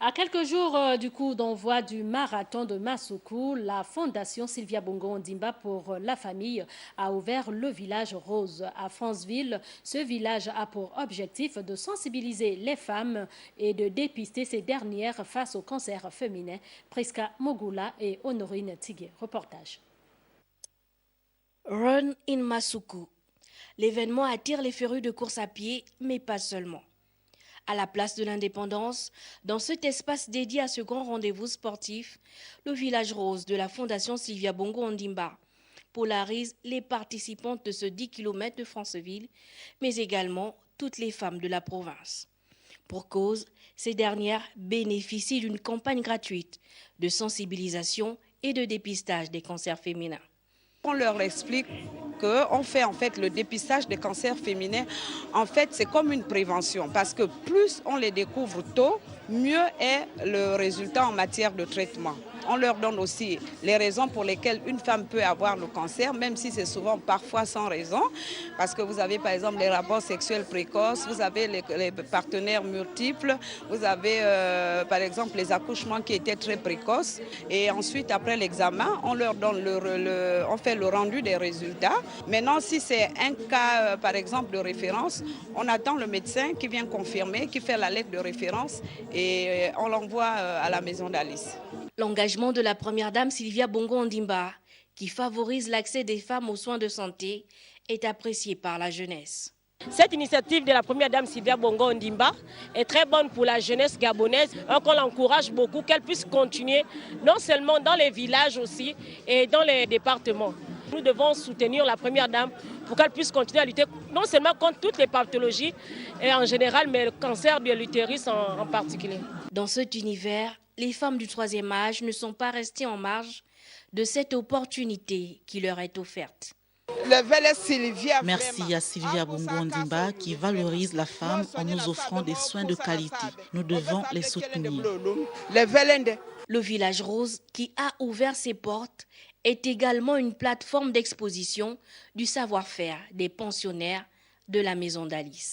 À quelques jours du coup d'envoi du marathon de Massoukou, la Fondation Sylvia Bongo Ondimba pour la famille a ouvert le village rose à Franceville. Ce village a pour objectif de sensibiliser les femmes et de dépister ces dernières face au cancer féminin. Priska Mogula et Honorine Tigué. Reportage. Run in Massoukou. L'événement attire les férus de course à pied, mais pas seulement. À la place de l'Indépendance, dans cet espace dédié à ce grand rendez-vous sportif, le village rose de la Fondation Sylvia Bongo Ondimba polarise les participantes de ce 10 km de Franceville, mais également toutes les femmes de la province. Pour cause, ces dernières bénéficient d'une campagne gratuite de sensibilisation et de dépistage des cancers féminins. On leur explique qu'on fait en fait le dépistage des cancers féminins. En fait, c'est comme une prévention parce que plus on les découvre tôt, mieux est le résultat en matière de traitement. On leur donne aussi les raisons pour lesquelles une femme peut avoir le cancer, même si c'est souvent parfois sans raison. Parce que vous avez par exemple les rapports sexuels précoces, vous avez les partenaires multiples, vous avez par exemple les accouchements qui étaient très précoces. Et ensuite, après l'examen, on leur donne on fait le rendu des résultats. Maintenant, si c'est un cas par exemple de référence, on attend le médecin qui vient confirmer, qui fait la lettre de référence et on l'envoie à la maison d'Alice. L'engagement de la première dame Sylvia Bongo Ondimba, qui favorise l'accès des femmes aux soins de santé, est apprécié par la jeunesse. Cette initiative de la première dame Sylvia Bongo Ondimba est très bonne pour la jeunesse gabonaise. Donc on l'encourage beaucoup, qu'elle puisse continuer, non seulement dans les villages aussi et dans les départements. Nous devons soutenir la première dame pour qu'elle puisse continuer à lutter non seulement contre toutes les pathologies et en général, mais le cancer de l'utérus en particulier. Dans cet univers, les femmes du troisième âge ne sont pas restées en marge de cette opportunité qui leur est offerte. Merci à Sylvia Bongo Ondimba qui valorise la femme en nous offrant des soins de qualité. Nous devons les soutenir. Le village rose qui a ouvert ses portes est également une plateforme d'exposition du savoir-faire des pensionnaires de la maison d'Alice.